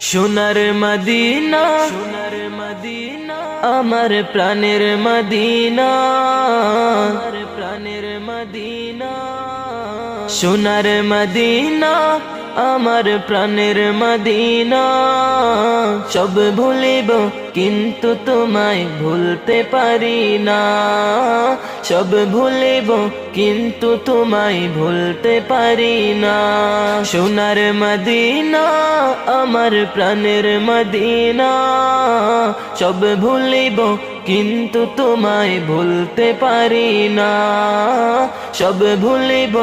সোনার মদিনা, সোনার মদিনা, আমার প্রাণের মদিনা, আমার প্রাণের মদিনা। সোনার মদিনা, আমার প্রাণের মদিনা। সব ভুলিব কিন্তু তোমায় ভুলতে পারি না। সব ভুলিব কিন্তু তোমায় ভুলতে পারি না। সোনার মদিনা, আমার প্রাণের মদিনা। সব ভুলিব কিন্তু তোমায় ভুলতে পারি না। সব ভুলিব